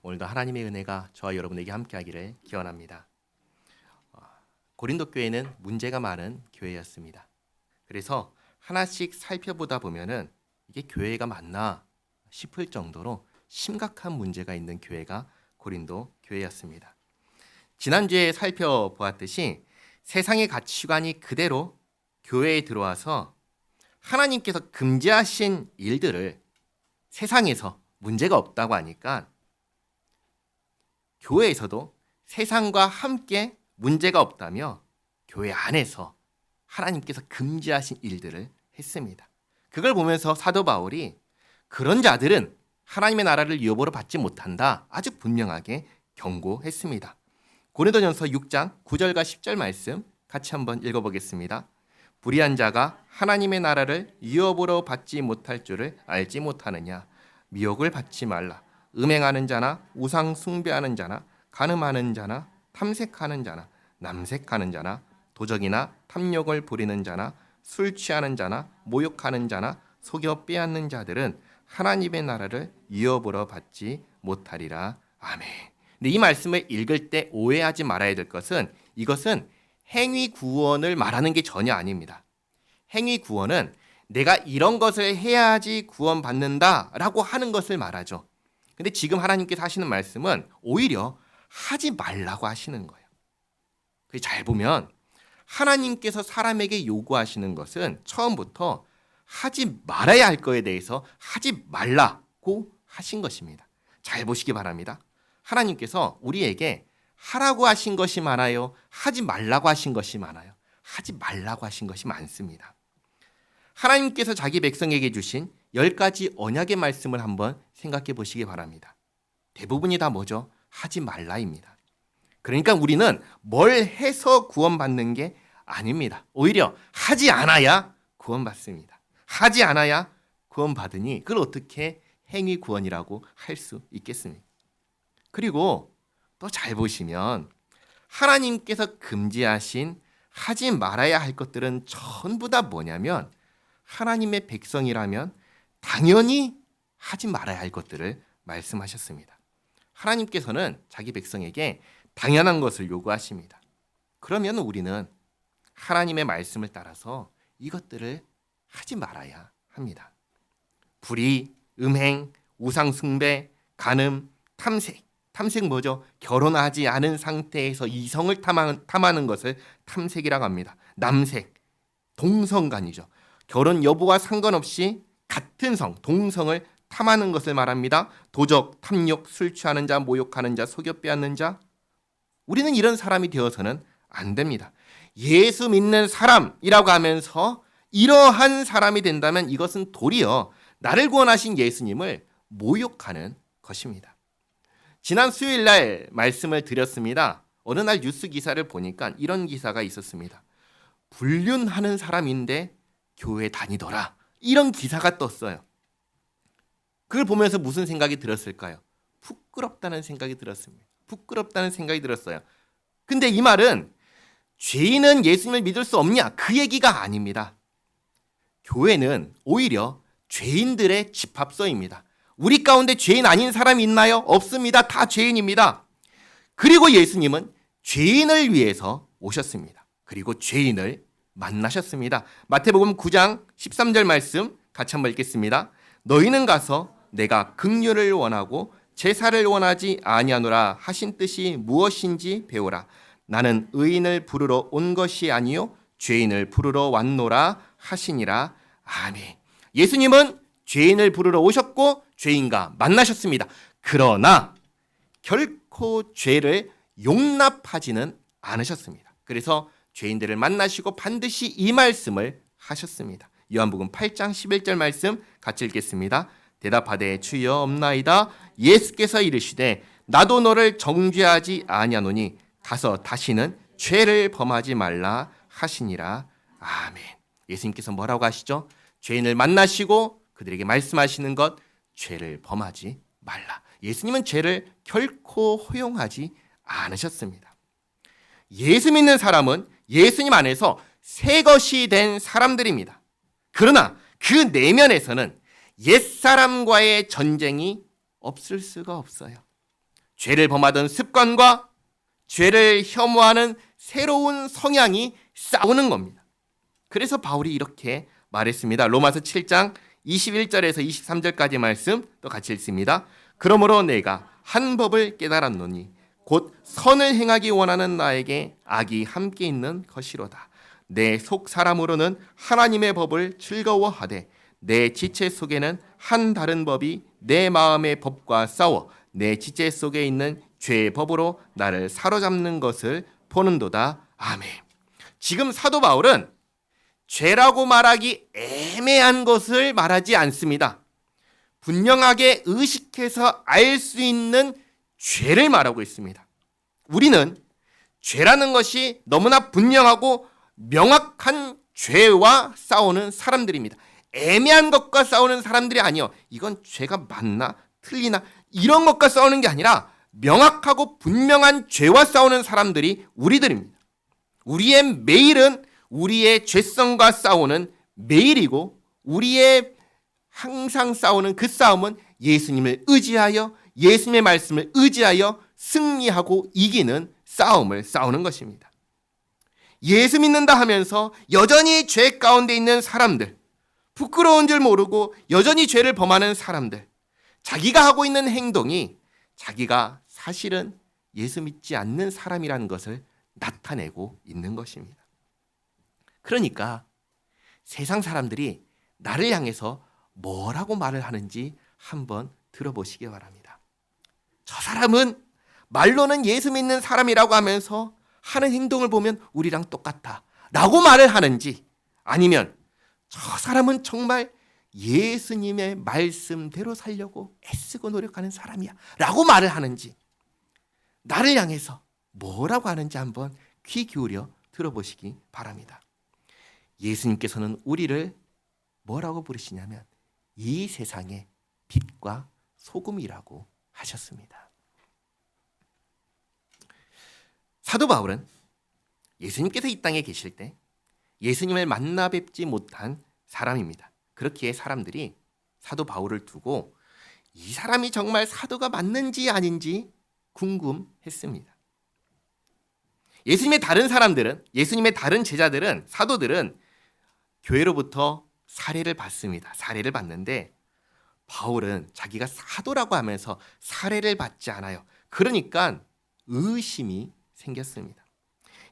오늘도 하나님의 은혜가 저와 여러분에게 함께하기를 기원합니다. 고린도 교회는 문제가 많은 교회였습니다. 그래서 하나씩 살펴보다 보면은 이게 교회가 맞나 싶을 정도로 심각한 문제가 있는 교회가 고린도 교회였습니다. 지난주에 살펴보았듯이 세상의 가치관이 그대로 교회에 들어와서 하나님께서 금지하신 일들을 세상에서 문제가 없다고 하니까 교회에서도 세상과 함께 문제가 없다며 교회 안에서 하나님께서 금지하신 일들을 했습니다. 그걸 보면서 사도 바울이 그런 자들은 하나님의 나라를 유업으로 받지 못한다 아주 분명하게 경고했습니다. 고린도전서 6장 9절과 10절 말씀 같이 한번 읽어보겠습니다. 불의한 자가 하나님의 나라를 유업으로 받지 못할 줄을 알지 못하느냐. 미혹을 받지 말라. 음행하는 자나 우상 숭배하는 자나 간음하는 자나 탐색하는 자나 남색하는 자나 도적이나 탐욕을 부리는 자나 술 취하는 자나 모욕하는 자나 속여 빼앗는 자들은 하나님의 나라를 유업으로 받지 못하리라. 아멘. 근데 이 말씀을 읽을 때 오해하지 말아야 될 것은 이것은 행위 구원을 말하는 게 전혀 아닙니다. 행위 구원은 내가 이런 것을 해야지 구원받는다라고 하는 것을 말하죠. 근데 지금 하나님께서 하시는 말씀은 오히려 하지 말라고 하시는 거예요. 잘 보면 하나님께서 사람에게 요구하시는 것은 처음부터 하지 말아야 할 거에 대해서 하지 말라고 하신 것입니다. 잘 보시기 바랍니다. 하나님께서 우리에게 하라고 하신 것이 많아요? 하지 말라고 하신 것이 많아요? 하지 말라고 하신 것이 많습니다. 하나님께서 자기 백성에게 주신 10가지 언약의 말씀을 한번 생각해 보시기 바랍니다. 대부분이 다 뭐죠? 하지 말라입니다. 그러니까 우리는 뭘 해서 구원받는 게 아닙니다. 오히려 하지 않아야 구원받습니다. 하지 않아야 구원받으니 그걸 어떻게 행위 구원이라고 할 수 있겠습니까? 그리고 또 잘 보시면 하나님께서 금지하신 하지 말아야 할 것들은 전부 다 뭐냐면 하나님의 백성이라면 당연히 하지 말아야 할 것들을 말씀하셨습니다. 하나님께서는 자기 백성에게 당연한 것을 요구하십니다. 그러면 우리는 하나님의 말씀을 따라서 이것들을 하지 말아야 합니다. 불의, 음행, 우상숭배, 간음, 탐색. 탐색 뭐죠? 결혼하지 않은 상태에서 이성을 탐하는 것을 탐색이라고 합니다. 남색, 동성간이죠. 결혼 여부와 상관없이 같은 성, 동성을 탐하는 것을 말합니다. 도적, 탐욕, 술 취하는 자, 모욕하는 자, 속여 빼앗는 자. 우리는 이런 사람이 되어서는 안 됩니다. 예수 믿는 사람이라고 하면서 이러한 사람이 된다면 이것은 도리어 나를 구원하신 예수님을 모욕하는 것입니다. 지난 수요일 날 말씀을 드렸습니다. 어느 날 뉴스 기사를 보니까 이런 기사가 있었습니다. 불륜하는 사람인데 교회 다니더라. 이런 기사가 떴어요. 그걸 보면서 무슨 생각이 들었을까요? 부끄럽다는 생각이 들었습니다. 부끄럽다는 생각이 들었어요. 근데 이 말은 죄인은 예수님을 믿을 수 없냐? 그 얘기가 아닙니다. 교회는 오히려 죄인들의 집합소입니다. 우리 가운데 죄인 아닌 사람이 있나요? 없습니다. 다 죄인입니다. 그리고 예수님은 죄인을 위해서 오셨습니다. 그리고 죄인을 만나셨습니다. 마태복음 9장 13절 말씀 같이 한번 읽겠습니다. 너희는 가서 내가 긍휼을 원하고 제사를 원하지 아니하노라 하신 뜻이 무엇인지 배우라. 나는 의인을 부르러 온 것이 아니요 죄인을 부르러 왔노라 하시니라. 아멘. 예수님은 죄인을 부르러 오셨고 죄인과 만나셨습니다. 그러나 결코 죄를 용납하지는 않으셨습니다. 그래서 죄인들을 만나시고 반드시 이 말씀을 하셨습니다. 요한복음 8장 11절 말씀 같이 읽겠습니다. 대답하되 주여 없나이다. 예수께서 이르시되 나도 너를 정죄하지 아니하노니 가서 다시는 죄를 범하지 말라 하시니라. 아멘. 예수님께서 뭐라고 하시죠? 죄인을 만나시고 그들에게 말씀하시는 것, 죄를 범하지 말라. 예수님은 죄를 결코 허용하지 않으셨습니다. 예수 믿는 사람은 예수님 안에서 새 것이 된 사람들입니다. 그러나 그 내면에서는 옛사람과의 전쟁이 없을 수가 없어요. 죄를 범하던 습관과 죄를 혐오하는 새로운 성향이 싸우는 겁니다. 그래서 바울이 이렇게 말했습니다. 로마서 7장 21절에서 23절까지 말씀 또 같이 읽습니다. 그러므로 내가 한 법을 깨달았노니 곧 선을 행하기 원하는 나에게 악이 함께 있는 것이로다. 내 속 사람으로는 하나님의 법을 즐거워하되 내 지체 속에는 한 다른 법이 내 마음의 법과 싸워 내 지체 속에 있는 죄의 법으로 나를 사로잡는 것을 보는도다. 아멘. 지금 사도 바울은 죄라고 말하기 애매한 것을 말하지 않습니다. 분명하게 의식해서 알 수 있는 죄를 말하고 있습니다. 우리는 죄라는 것이 너무나 분명하고 명확한 죄와 싸우는 사람들입니다. 애매한 것과 싸우는 사람들이 아니요. 이건 죄가 맞나 틀리나 이런 것과 싸우는 게 아니라 명확하고 분명한 죄와 싸우는 사람들이 우리들입니다. 우리의 매일은 우리의 죄성과 싸우는 매일이고 우리의 항상 싸우는 그 싸움은 예수님을 의지하여 예수님의 말씀을 의지하여 승리하고 이기는 싸움을 싸우는 것입니다. 예수 믿는다 하면서 여전히 죄 가운데 있는 사람들, 부끄러운 줄 모르고 여전히 죄를 범하는 사람들, 자기가 하고 있는 행동이 자기가 사실은 예수 믿지 않는 사람이라는 것을 나타내고 있는 것입니다. 그러니까 세상 사람들이 나를 향해서 뭐라고 말을 하는지 한번 들어보시기 바랍니다. 저 사람은 말로는 예수 믿는 사람이라고 하면서 하는 행동을 보면 우리랑 똑같다 라고 말을 하는지, 아니면 저 사람은 정말 예수님의 말씀대로 살려고 애쓰고 노력하는 사람이야 라고 말을 하는지, 나를 향해서 뭐라고 하는지 한번 귀 기울여 들어보시기 바랍니다. 예수님께서는 우리를 뭐라고 부르시냐면 이 세상의 빛과 소금이라고 하셨습니다. 사도 바울은 예수님께서 이 땅에 계실 때 예수님을 만나 뵙지 못한 사람입니다. 그렇기에 사람들이 사도 바울을 두고 이 사람이 정말 사도가 맞는지 아닌지 궁금했습니다. 예수님의 다른 사람들은, 예수님의 다른 제자들은, 사도들은 교회로부터 사례를 받습니다. 사례를 받는데 바울은 자기가 사도라고 하면서 사례를 받지 않아요. 그러니까 의심이 생겼습니다.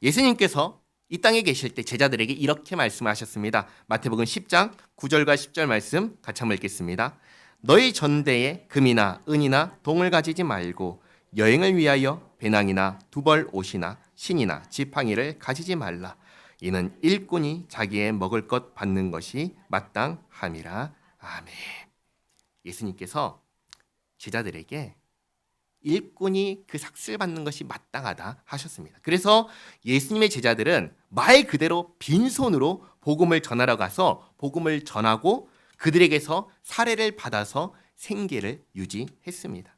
예수님께서 이 땅에 계실 때 제자들에게 이렇게 말씀하셨습니다. 마태복음 10장 9절과 10절 말씀 같이 한번 읽겠습니다. 너희 전대에 금이나 은이나 동을 가지지 말고 여행을 위하여 배낭이나 두벌 옷이나 신이나 지팡이를 가지지 말라. 이는 일꾼이 자기의 먹을 것 받는 것이 마땅함이라. 아멘. 예수님께서 제자들에게 일꾼이 그 삭슬 받는 것이 마땅하다 하셨습니다. 그래서 예수님의 제자들은 말 그대로 빈손으로 복음을 전하러 가서 복음을 전하고 그들에게서 사례를 받아서 생계를 유지했습니다.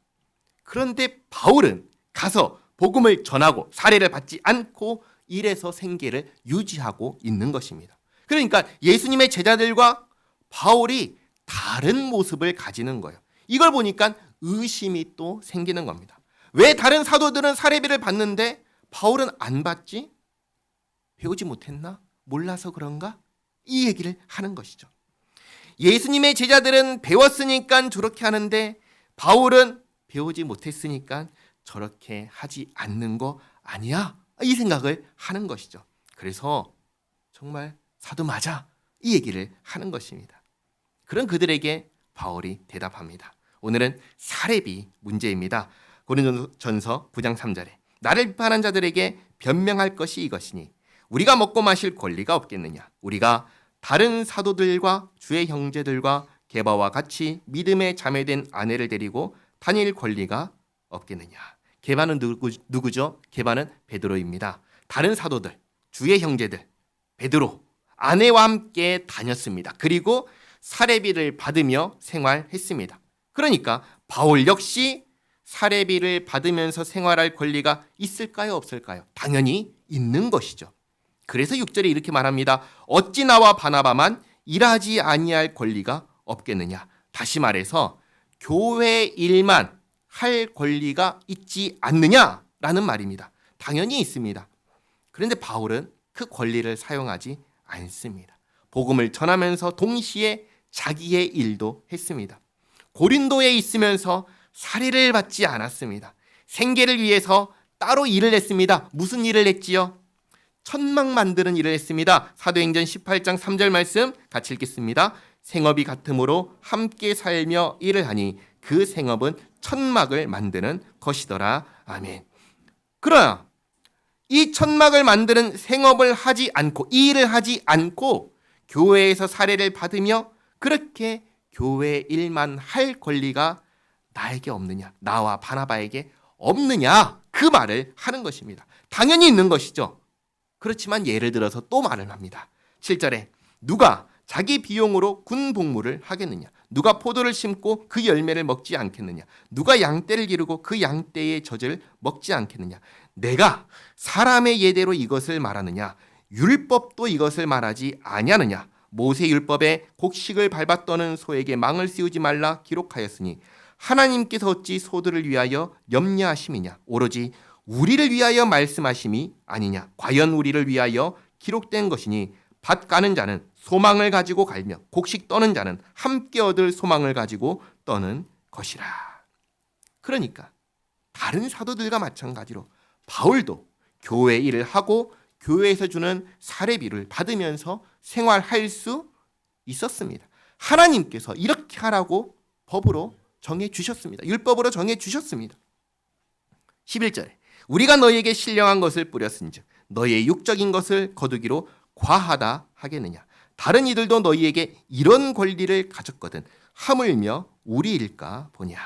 그런데 바울은 가서 복음을 전하고 사례를 받지 않고 일에서 생계를 유지하고 있는 것입니다. 그러니까 예수님의 제자들과 바울이 다른 모습을 가지는 거예요. 이걸 보니까 의심이 또 생기는 겁니다. 왜 다른 사도들은 사례비를 받는데 바울은 안 받지? 배우지 못했나? 몰라서 그런가? 이 얘기를 하는 것이죠. 예수님의 제자들은 배웠으니까 저렇게 하는데 바울은 배우지 못했으니까 저렇게 하지 않는 거 아니야? 이 생각을 하는 것이죠. 그래서 정말 사도 맞아? 이 얘기를 하는 것입니다. 그런 그들에게 바울이 대답합니다. 오늘은 사례비 문제입니다. 고린도전서 9장 3절에 나를 비판한 자들에게 변명할 것이 이것이니 우리가 먹고 마실 권리가 없겠느냐? 우리가 다른 사도들과 주의 형제들과 게바와 같이 믿음에 자매된 아내를 데리고 다닐 권리가 없겠느냐? 게바는 누구죠? 게바는 베드로입니다. 다른 사도들, 주의 형제들, 베드로, 아내와 함께 다녔습니다. 그리고 사례비를 받으며 생활했습니다. 그러니까 바울 역시 사례비를 받으면서 생활할 권리가 있을까요? 없을까요? 당연히 있는 것이죠. 그래서 6절에 이렇게 말합니다. 어찌 나와 바나바만 일하지 아니할 권리가 없겠느냐? 다시 말해서 교회 일만 할 권리가 있지 않느냐라는 말입니다. 당연히 있습니다. 그런데 바울은 그 권리를 사용하지 않습니다. 복음을 전하면서 동시에 자기의 일도 했습니다. 고린도에 있으면서 살해를 받지 않았습니다. 생계를 위해서 따로 일을 했습니다. 무슨 일을 했지요? 천막 만드는 일을 했습니다. 사도행전 18장 3절 말씀 같이 읽겠습니다. 생업이 같으므로 함께 살며 일을 하니 그 생업은 천막을 만드는 것이더라. 아멘. 그러나 이 천막을 만드는 생업을 하지 않고, 이 일을 하지 않고 교회에서 사례를 받으며 그렇게 교회 일만 할 권리가 나에게 없느냐, 나와 바나바에게 없느냐, 그 말을 하는 것입니다. 당연히 있는 것이죠. 그렇지만 예를 들어서 또 말을 합니다. 7절에 누가 자기 비용으로 군 복무를 하겠느냐, 누가 포도를 심고 그 열매를 먹지 않겠느냐, 누가 양떼를 기르고 그 양떼의 젖을 먹지 않겠느냐, 내가 사람의 예대로 이것을 말하느냐, 율법도 이것을 말하지 아니하느냐, 모세 율법에 곡식을 밟아 떠는 소에게 망을 씌우지 말라 기록하였으니 하나님께서 어찌 소들을 위하여 염려하심이냐, 오로지 우리를 위하여 말씀하심이 아니냐, 과연 우리를 위하여 기록된 것이니 밭 가는 자는 소망을 가지고 갈며 곡식 떠는 자는 함께 얻을 소망을 가지고 떠는 것이라. 그러니까 다른 사도들과 마찬가지로 바울도 교회 일을 하고 교회에서 주는 사례비를 받으면서 생활할 수 있었습니다. 하나님께서 이렇게 하라고 법으로 정해 주셨습니다. 율법으로 정해 주셨습니다. 11절에 우리가 너희에게 신령한 것을 뿌렸은즉 너희의 육적인 것을 거두기로 과하다 하겠느냐, 다른 이들도 너희에게 이런 권리를 가졌거든 하물며 우리일까 보냐.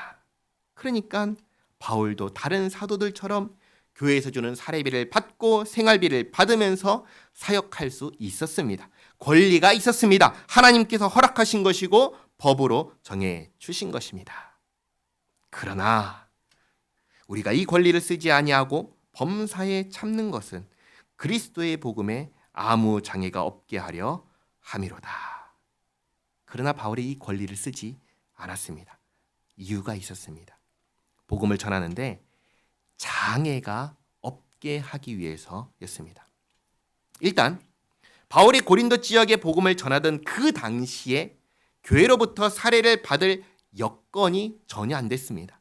그러니까 바울도 다른 사도들처럼 교회에서 주는 사례비를 받고 생활비를 받으면서 사역할 수 있었습니다. 권리가 있었습니다. 하나님께서 허락하신 것이고 법으로 정해 주신 것입니다. 그러나 우리가 이 권리를 쓰지 아니하고 범사에 참는 것은 그리스도의 복음에 아무 장애가 없게 하려 함이로다. 그러나 바울이 이 권리를 쓰지 않았습니다. 이유가 있었습니다. 복음을 전하는데 장애가 없게 하기 위해서였습니다. 일단 바울이 고린도 지역에 복음을 전하던 그 당시에 교회로부터 사례를 받을 여건이 전혀 안 됐습니다.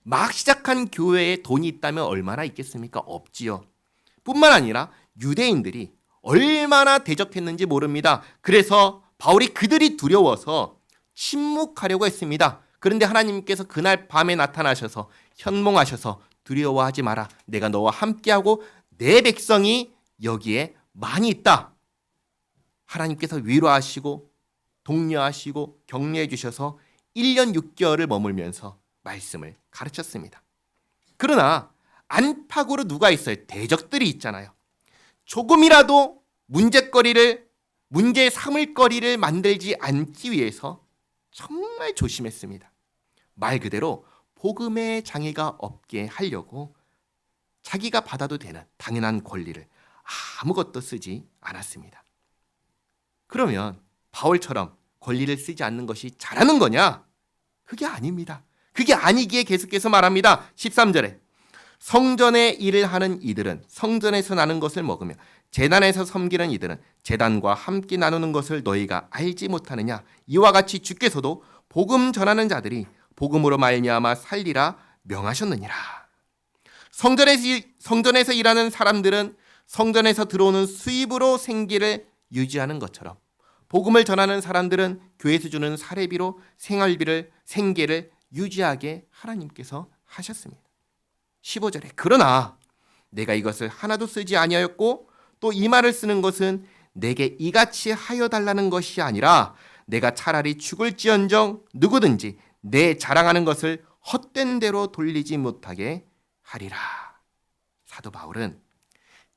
막 시작한 교회에 돈이 있다면 얼마나 있겠습니까? 없지요. 뿐만 아니라 유대인들이 얼마나 대적했는지 모릅니다. 그래서 바울이 그들이 두려워서 침묵하려고 했습니다. 그런데 하나님께서 그날 밤에 나타나셔서 현몽하셔서 두려워하지 마라. 내가 너와 함께하고 내 백성이 여기에 많이 있다. 하나님께서 위로하시고 독려하시고 격려해 주셔서 1년 6개월을 머물면서 말씀을 가르쳤습니다. 그러나 안팎으로 누가 있어요? 대적들이 있잖아요. 조금이라도 문제 삼을 거리를 만들지 않기 위해서 정말 조심했습니다. 말 그대로 복음의 장애가 없게 하려고 자기가 받아도 되는 당연한 권리를 아무것도 쓰지 않았습니다. 그러면 바울처럼 권리를 쓰지 않는 것이 잘하는 거냐? 그게 아닙니다. 그게 아니기에 계속해서 말합니다. 13절에 성전의 일을 하는 이들은 성전에서 나는 것을 먹으며 제단에서 섬기는 이들은 제단과 함께 나누는 것을 너희가 알지 못하느냐. 이와 같이 주께서도 복음 전하는 자들이 복음으로 말미암아 살리라 명하셨느니라. 성전에서 일하는 사람들은 성전에서 들어오는 수입으로 생계를 유지하는 것처럼 복음을 전하는 사람들은 교회에서 주는 사례비로 생계를 유지하게 하나님께서 하셨습니다. 15절에 그러나 내가 이것을 하나도 쓰지 아니하였고 또 이 말을 쓰는 것은 내게 이같이 하여 달라는 것이 아니라 내가 차라리 죽을지언정 누구든지 내 자랑하는 것을 헛된 대로 돌리지 못하게 하리라. 사도 바울은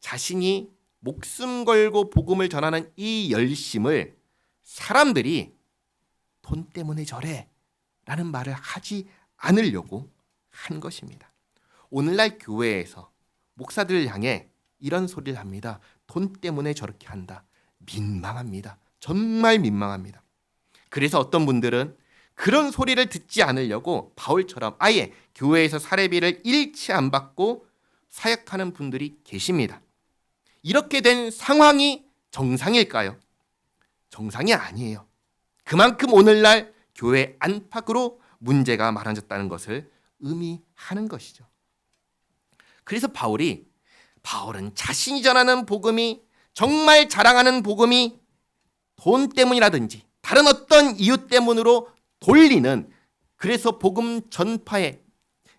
자신이 목숨 걸고 복음을 전하는 이 열심을 사람들이 돈 때문에 저래 라는 말을 하지 않으려고 한 것입니다. 오늘날 교회에서 목사들을 향해 이런 소리를 합니다. 돈 때문에 저렇게 한다. 민망합니다. 정말 민망합니다. 그래서 어떤 분들은 그런 소리를 듣지 않으려고 바울처럼 아예 교회에서 사례비를 일치 안 받고 사역하는 분들이 계십니다. 이렇게 된 상황이 정상일까요? 정상이 아니에요. 그만큼 오늘날 교회 안팎으로 문제가 많아졌다는 것을 의미하는 것이죠. 그래서 바울은 자신이 전하는 복음이, 정말 자랑하는 복음이 돈 때문이라든지 다른 어떤 이유 때문으로 돌리는, 그래서 복음 전파에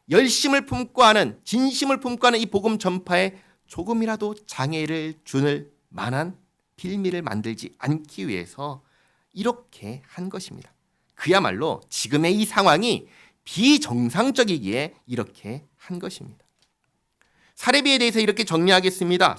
열심을 품고 하는, 진심을 품고 하는 이 복음 전파에 조금이라도 장애를 줄 만한 빌미를 만들지 않기 위해서 이렇게 한 것입니다. 그야말로 지금의 이 상황이 비정상적이기에 이렇게 한 것입니다. 사례비에 대해서 이렇게 정리하겠습니다.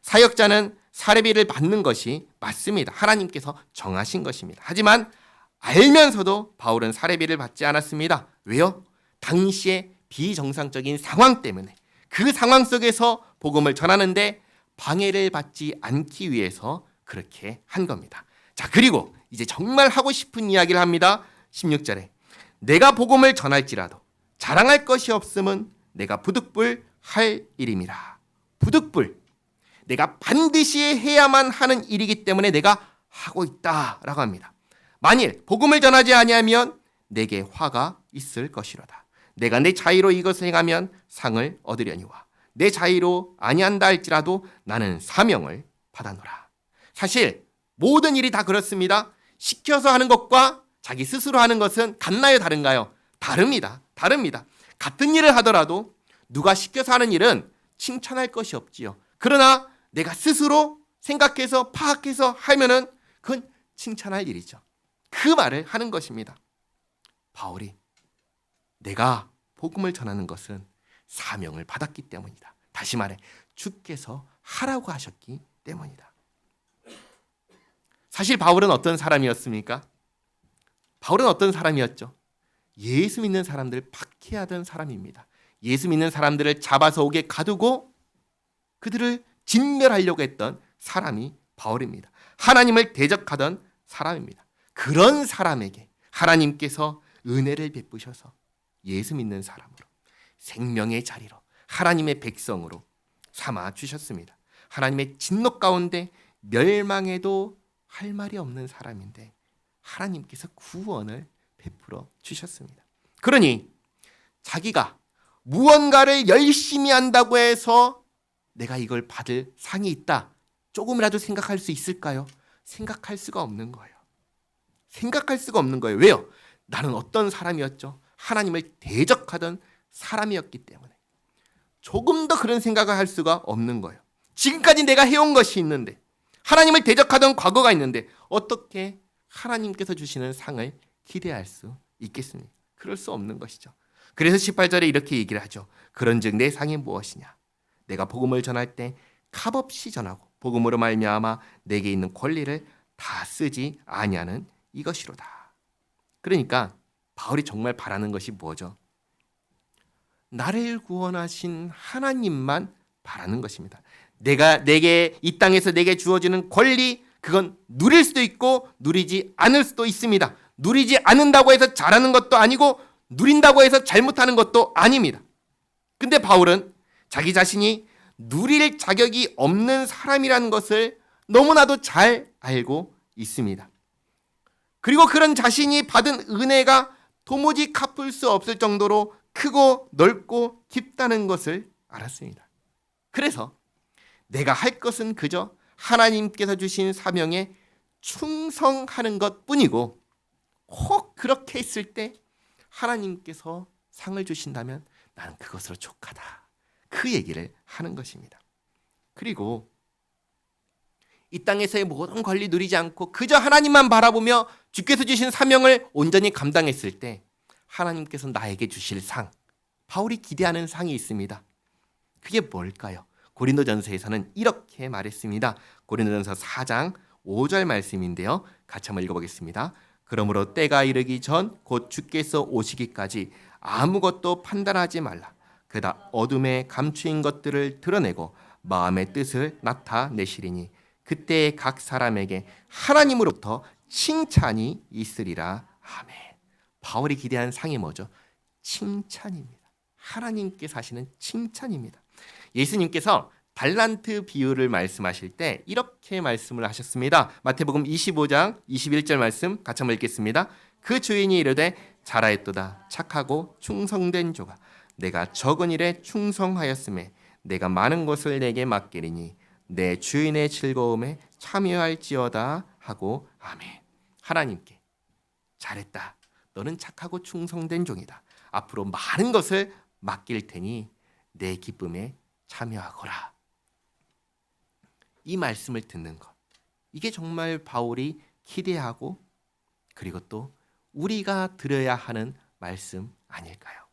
사역자는 사례비를 받는 것이 맞습니다. 하나님께서 정하신 것입니다. 하지만 알면서도 바울은 사례비를 받지 않았습니다. 왜요? 당시의 비정상적인 상황 때문에, 그 상황 속에서 복음을 전하는데 방해를 받지 않기 위해서 그렇게 한 겁니다. 자, 그리고 이제 정말 하고 싶은 이야기를 합니다. 16절에 내가 복음을 전할지라도 자랑할 것이 없음은 내가 부득불 할 일임이라. 부득불, 내가 반드시 해야만 하는 일이기 때문에 내가 하고 있다라고 합니다. 만일 복음을 전하지 아니하면 내게 화가 있을 것이로다. 내가 내 자의로 이것을 행하면 상을 얻으려니와 내 자의로 아니한다 할지라도 나는 사명을 받아노라. 사실 모든 일이 다 그렇습니다. 시켜서 하는 것과 자기 스스로 하는 것은 같나요, 다른가요? 다릅니다. 같은 일을 하더라도 누가 시켜서 하는 일은 칭찬할 것이 없지요. 그러나 내가 스스로 생각해서 파악해서 하면은 그건 칭찬할 일이죠. 그 말을 하는 것입니다. 바울이 내가 복음을 전하는 것은 사명을 받았기 때문이다. 다시 말해 주께서 하라고 하셨기 때문이다. 사실 바울은 어떤 사람이었습니까? 바울은 어떤 사람이었죠? 예수 믿는 사람들을 박해하던 사람입니다. 예수 믿는 사람들을 잡아서 옥에 가두고 그들을 진멸하려고 했던 사람이 바울입니다. 하나님을 대적하던 사람입니다. 그런 사람에게 하나님께서 은혜를 베푸셔서 예수 믿는 사람으로, 생명의 자리로, 하나님의 백성으로 삼아 주셨습니다. 하나님의 진노 가운데 멸망해도 할 말이 없는 사람인데 하나님께서 구원을 베풀어 주셨습니다. 그러니 자기가 무언가를 열심히 한다고 해서 내가 이걸 받을 상이 있다, 조금이라도 생각할 수 있을까요? 생각할 수가 없는 거예요. 왜요? 나는 어떤 사람이었죠? 하나님을 대적하던 사람이었기 때문에 조금 더 그런 생각을 할 수가 없는 거예요. 지금까지 내가 해온 것이 있는데, 하나님을 대적하던 과거가 있는데 어떻게 하나님께서 주시는 상을 기대할 수 있겠습니까? 그럴 수 없는 것이죠. 그래서 18절에 이렇게 얘기를 하죠. 그런즉 내 상이 무엇이냐? 내가 복음을 전할 때 값없이 전하고 복음으로 말미암아 내게 있는 권리를 다 쓰지 아니하는 이것이로다. 그러니까 바울이 정말 바라는 것이 뭐죠? 나를 구원하신 하나님만 바라는 것입니다. 내게 이 땅에서 내게 주어지는 권리, 그건 누릴 수도 있고 누리지 않을 수도 있습니다. 누리지 않는다고 해서 잘하는 것도 아니고 누린다고 해서 잘못하는 것도 아닙니다. 근데 바울은 자기 자신이 누릴 자격이 없는 사람이라는 것을 너무나도 잘 알고 있습니다. 그리고 그런 자신이 받은 은혜가 도무지 갚을 수 없을 정도로 크고 넓고 깊다는 것을 알았습니다. 그래서 내가 할 것은 그저 하나님께서 주신 사명에 충성하는 것뿐이고, 혹 그렇게 했을 때 하나님께서 상을 주신다면 나는 그것으로 족하다, 그 얘기를 하는 것입니다. 그리고 이 땅에서의 모든 권리 누리지 않고 그저 하나님만 바라보며 주께서 주신 사명을 온전히 감당했을 때 하나님께서 나에게 주실 상, 바울이 기대하는 상이 있습니다. 그게 뭘까요? 고린도전서에서는 이렇게 말했습니다. 고린도전서 4장 5절 말씀인데요. 같이 한번 읽어보겠습니다. 그러므로 때가 이르기 전 곧 주께서 오시기까지 아무것도 판단하지 말라. 그다 어둠에 감추인 것들을 드러내고 마음의 뜻을 나타내시리니 그때 각 사람에게 하나님으로부터 칭찬이 있으리라. 아멘. 바울이 기대한 상이 뭐죠? 칭찬입니다. 하나님께서 하시는 칭찬입니다. 예수님께서 달란트 비유를 말씀하실 때 이렇게 말씀을 하셨습니다. 마태복음 25장 21절 말씀 같이 한번 읽겠습니다. 그 주인이 이르되 잘하였도다 착하고 충성된 조가 내가 적은 일에 충성하였음에 내가 많은 것을 내게 맡기리니 내 주인의 즐거움에 참여할지어다 하고 아멘. 하나님께 잘했다. 너는 착하고 충성된 종이다. 앞으로 많은 것을 맡길 테니 내 기쁨에 참여하거라. 이 말씀을 듣는 것. 이게 정말 바울이 기대하고 그리고 또 우리가 들어야 하는 말씀 아닐까요?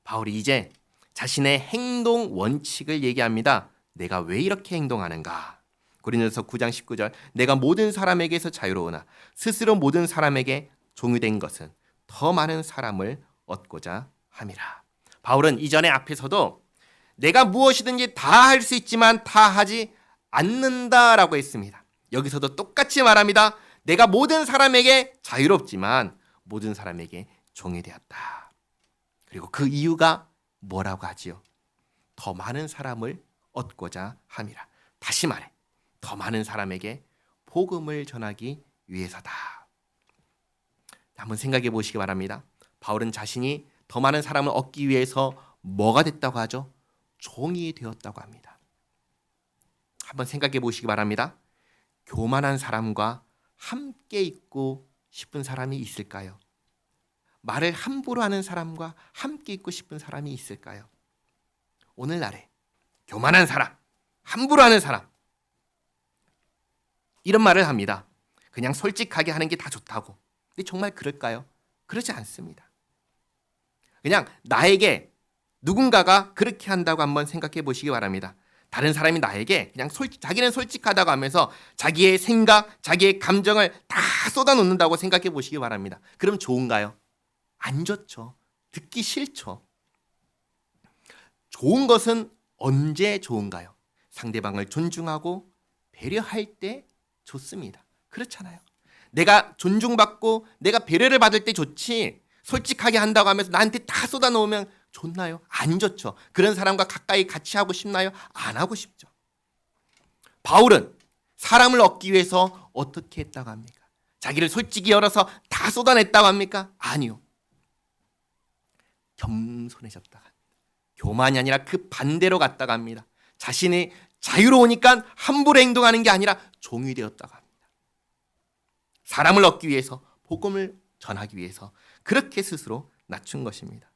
바울이 이제 자신의 행동 원칙을 얘기합니다. 내가 왜 이렇게 행동하는가? 고린도서 9장 19절 내가 모든 사람에게서 자유로우나 스스로 모든 사람에게 종유된 것은 더 많은 사람을 얻고자 함이라. 바울은 이전에 앞에서도 내가 무엇이든지 다 할 수 있지만 다 하지 않는다라고 했습니다. 여기서도 똑같이 말합니다. 내가 모든 사람에게 자유롭지만 모든 사람에게 종이 되었다. 그리고 그 이유가 뭐라고 하지요? 더 많은 사람을 얻고자 함이라. 다시 말해 더 많은 사람에게 복음을 전하기 위해서다. 한번 생각해 보시기 바랍니다. 바울은 자신이 더 많은 사람을 얻기 위해서 뭐가 됐다고 하죠? 종이 되었다고 합니다. 한번 생각해 보시기 바랍니다. 교만한 사람과 함께 있고 싶은 사람이 있을까요? 말을 함부로 하는 사람과 함께 있고 싶은 사람이 있을까요? 오늘날에 교만한 사람, 함부로 하는 사람 이런 말을 합니다. 그냥 솔직하게 하는 게 다 좋다고. 근데 정말 그럴까요? 그렇지 않습니다. 그냥 나에게 누군가가 그렇게 한다고 한번 생각해 보시기 바랍니다. 다른 사람이 나에게 그냥 자기는 솔직하다고 하면서 자기의 생각, 자기의 감정을 다 쏟아놓는다고 생각해 보시기 바랍니다. 그럼 좋은가요? 안 좋죠. 듣기 싫죠. 좋은 것은 언제 좋은가요? 상대방을 존중하고 배려할 때 좋습니다. 그렇잖아요. 내가 존중받고 내가 배려를 받을 때 좋지 솔직하게 한다고 하면서 나한테 다 쏟아놓으면 좋나요? 안 좋죠. 그런 사람과 가까이 같이 하고 싶나요? 안 하고 싶죠. 바울은 사람을 얻기 위해서 어떻게 했다고 합니까? 자기를 솔직히 열어서 다 쏟아냈다고 합니까? 아니요. 겸손해졌다가 합니다. 교만이 아니라 그 반대로 갔다가 합니다. 자신이 자유로우니까 함부로 행동하는 게 아니라 종이 되었다고 합니다. 사람을 얻기 위해서 복음을 전하기 위해서 그렇게 스스로 낮춘 것입니다.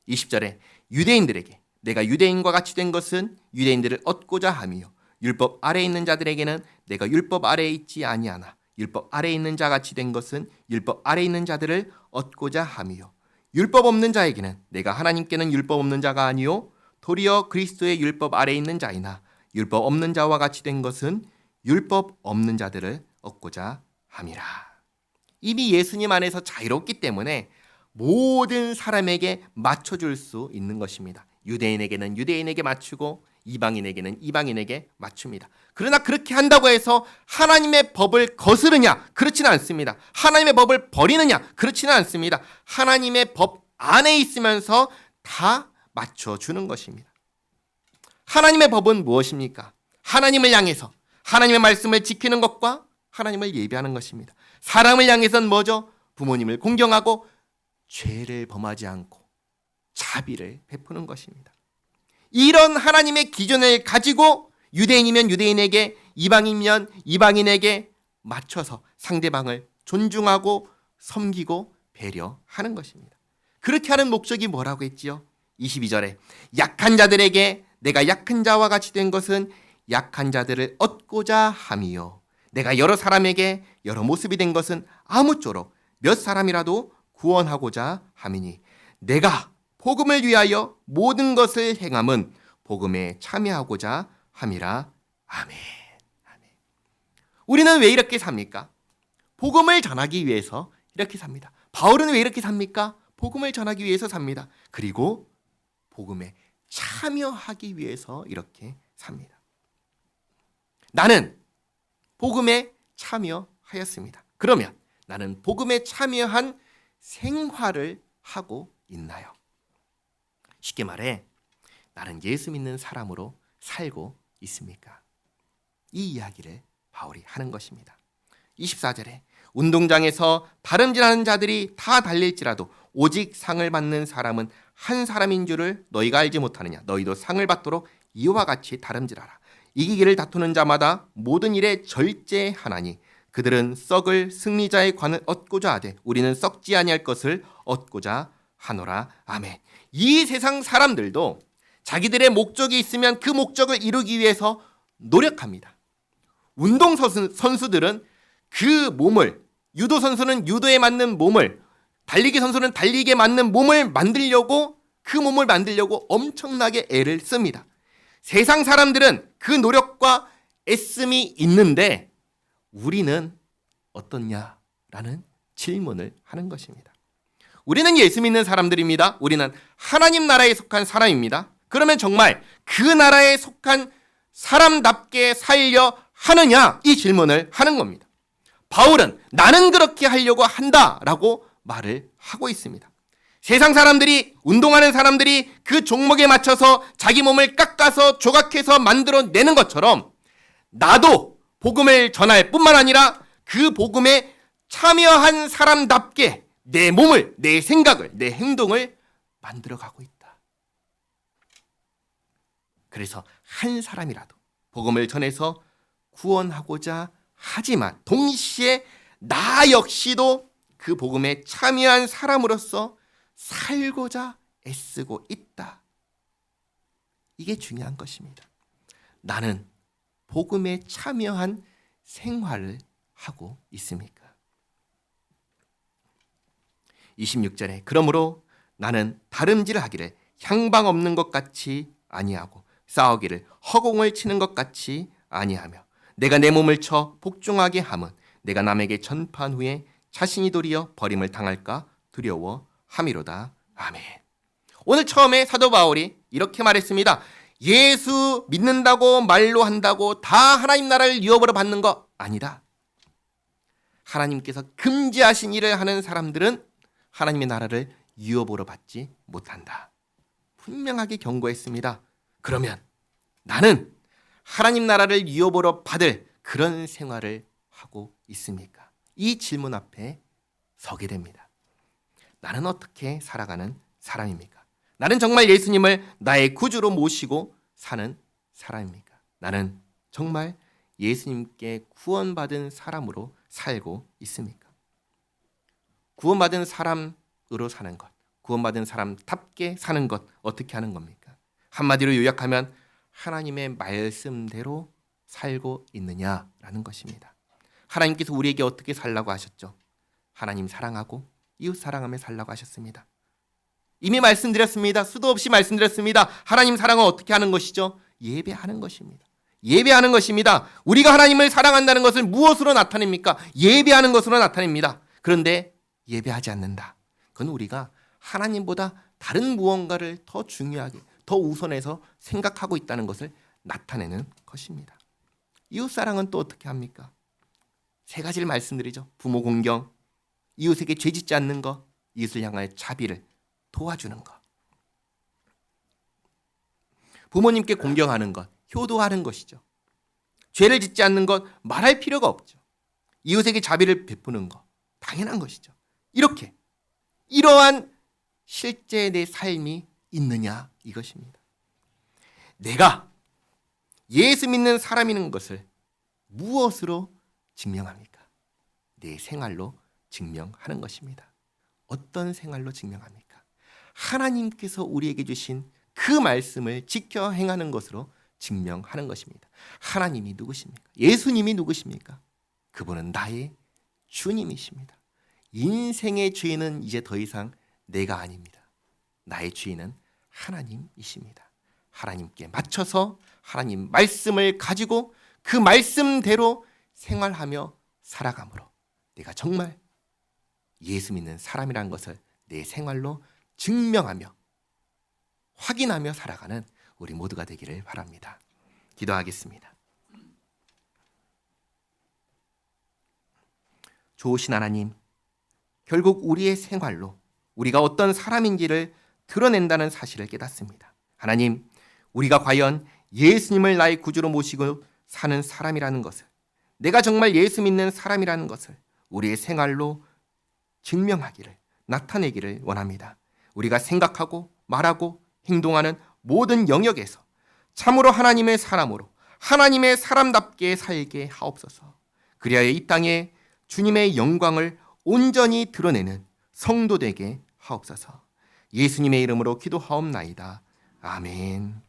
20절에 유대인들에게 내가 유대인과 같이 된 것은 유대인들을 얻고자 함이요 율법 아래에 있는 자들에게는 내가 율법 아래에 있지 아니하나 율법 아래에 있는 자 같이 된 것은 율법 아래에 있는 자들을 얻고자 함이요 율법 없는 자에게는 내가 하나님께는 율법 없는 자가 아니요 도리어 그리스도의 율법 아래에 있는 자이나 율법 없는 자와 같이 된 것은 율법 없는 자들을 얻고자 함이라. 이미 예수님 안에서 자유롭기 때문에 모든 사람에게 맞춰줄 수 있는 것입니다. 유대인에게는 유대인에게 맞추고 이방인에게는 이방인에게 맞춥니다. 그러나 그렇게 한다고 해서 하나님의 법을 거스르냐? 그렇지는 않습니다. 하나님의 법을 버리느냐? 그렇지는 않습니다. 하나님의 법 안에 있으면서 다 맞춰주는 것입니다. 하나님의 법은 무엇입니까? 하나님을 향해서 하나님의 말씀을 지키는 것과 하나님을 예배하는 것입니다. 사람을 향해서는 뭐죠? 부모님을 공경하고 죄를 범하지 않고 자비를 베푸는 것입니다. 이런 하나님의 기준을 가지고 유대인이면 유대인에게 이방인이면 이방인에게 맞춰서 상대방을 존중하고 섬기고 배려하는 것입니다. 그렇게 하는 목적이 뭐라고 했지요? 22절에 약한 자들에게 내가 약한 자와 같이 된 것은 약한 자들을 얻고자 함이요 내가 여러 사람에게 여러 모습이 된 것은 아무쪼록 몇 사람이라도 구원하고자 함이니 내가 복음을 위하여 모든 것을 행함은 복음에 참여하고자 함이라. 아멘. 아멘. 우리는 왜 이렇게 삽니까? 복음을 전하기 위해서 이렇게 삽니다. 바울은 왜 이렇게 삽니까? 복음을 전하기 위해서 삽니다. 그리고 복음에 참여하기 위해서 이렇게 삽니다. 나는 복음에 참여하였습니다. 그러면 나는 복음에 참여한 생활을 하고 있나요? 쉽게 말해 나는 예수 믿는 사람으로 살고 있습니까? 이 이야기를 바울이 하는 것입니다. 24절에 운동장에서 다름질하는 자들이 다 달릴지라도 오직 상을 받는 사람은 한 사람인 줄을 너희가 알지 못하느냐. 너희도 상을 받도록 이와 같이 다름질하라. 이기기를 다투는 자마다 모든 일에 절제하나니 그들은 썩을 승리자의 관을 얻고자 하되 우리는 썩지 아니할 것을 얻고자 하노라. 아멘. 이 세상 사람들도 자기들의 목적이 있으면 그 목적을 이루기 위해서 노력합니다. 운동 선수들은 그 몸을, 유도 선수는 유도에 맞는 몸을, 달리기 선수는 달리기에 맞는 몸을 만들려고, 그 몸을 만들려고 엄청나게 애를 씁니다. 세상 사람들은 그 노력과 애씀이 있는데 우리는 어떻냐라는 질문을 하는 것입니다. 우리는 예수 믿는 사람들입니다. 우리는 하나님 나라에 속한 사람입니다. 그러면 정말 그 나라에 속한 사람답게 살려 하느냐? 이 질문을 하는 겁니다. 바울은 나는 그렇게 하려고 한다라고 말을 하고 있습니다. 세상 사람들이, 운동하는 사람들이 그 종목에 맞춰서 자기 몸을 깎아서 조각해서 만들어내는 것처럼 나도 복음을 전할 뿐만 아니라 그 복음에 참여한 사람답게 내 몸을, 내 생각을, 내 행동을 만들어가고 있다. 그래서 한 사람이라도 복음을 전해서 구원하고자 하지만 동시에 나 역시도 그 복음에 참여한 사람으로서 살고자 애쓰고 있다. 이게 중요한 것입니다. 나는 복음에 참여한 생활을 하고 있습니까? 26절에 그러므로 나는 다름질을 하기를 향방 없는 것 같이 아니하고 싸우기를 허공을 치는 것 같이 아니하며 내가 내 몸을 쳐 복종하게 함은 내가 남에게 전파한 후에 자신이 도리어 버림을 당할까 두려워함이로다. 아멘. 오늘 처음에 사도 바울이 이렇게 말했습니다. 예수 믿는다고 말로 한다고 다 하나님 나라를 유업으로 받는 거 아니다. 하나님께서 금지하신 일을 하는 사람들은 하나님의 나라를 유업으로 받지 못한다. 분명하게 경고했습니다. 그러면 나는 하나님 나라를 유업으로 받을 그런 생활을 하고 있습니까? 이 질문 앞에 서게 됩니다. 나는 어떻게 살아가는 사람입니까? 나는 정말 예수님을 나의 구주로 모시고 사는 사람입니까? 나는 정말 예수님께 구원받은 사람으로 살고 있습니까? 구원받은 사람으로 사는 것, 구원받은 사람답게 사는 것 어떻게 하는 겁니까? 한마디로 요약하면 하나님의 말씀대로 살고 있느냐라는 것입니다. 하나님께서 우리에게 어떻게 살라고 하셨죠? 하나님 사랑하고 이웃 사랑하며 살라고 하셨습니다. 이미 말씀드렸습니다. 수도 없이 말씀드렸습니다. 하나님 사랑은 어떻게 하는 것이죠? 예배하는 것입니다. 예배하는 것입니다. 우리가 하나님을 사랑한다는 것을 무엇으로 나타냅니까? 예배하는 것으로 나타냅니다. 그런데 예배하지 않는다. 그건 우리가 하나님보다 다른 무언가를 더 중요하게, 더 우선해서 생각하고 있다는 것을 나타내는 것입니다. 이웃사랑은 또 어떻게 합니까? 세 가지를 말씀드리죠. 부모 공경, 이웃에게 죄짓지 않는 것, 이웃을 향하여 자비를 도와주는 것. 부모님께 공경하는 것, 효도하는 것이죠. 죄를 짓지 않는 것, 말할 필요가 없죠. 이웃에게 자비를 베푸는 것, 당연한 것이죠. 이렇게 이러한 실제 내 삶이 있느냐 이것입니다. 내가 예수 믿는 사람이라는 것을 무엇으로 증명합니까? 내 생활로 증명하는 것입니다. 어떤 생활로 증명합니까? 하나님께서 우리에게 주신 그 말씀을 지켜 행하는 것으로 증명하는 것입니다. 하나님이 누구십니까? 예수님이 누구십니까? 그분은 나의 주님이십니다. 인생의 주인은 이제 더 이상 내가 아닙니다. 나의 주인은 하나님이십니다. 하나님께 맞춰서 하나님 말씀을 가지고 그 말씀대로 생활하며 살아감으로 내가 정말 예수 믿는 사람이라는 것을 내 생활로 증명하며 확인하며 살아가는 우리 모두가 되기를 바랍니다. 기도하겠습니다. 좋으신 하나님, 결국 우리의 생활로 우리가 어떤 사람인지를 드러낸다는 사실을 깨닫습니다. 하나님, 우리가 과연 예수님을 나의 구주로 모시고 사는 사람이라는 것을, 내가 정말 예수 믿는 사람이라는 것을 우리의 생활로 증명하기를, 나타내기를 원합니다. 우리가 생각하고 말하고 행동하는 모든 영역에서 참으로 하나님의 사람으로, 하나님의 사람답게 살게 하옵소서. 그리하여 이 땅에 주님의 영광을 온전히 드러내는 성도 되게 하옵소서. 예수님의 이름으로 기도하옵나이다. 아멘.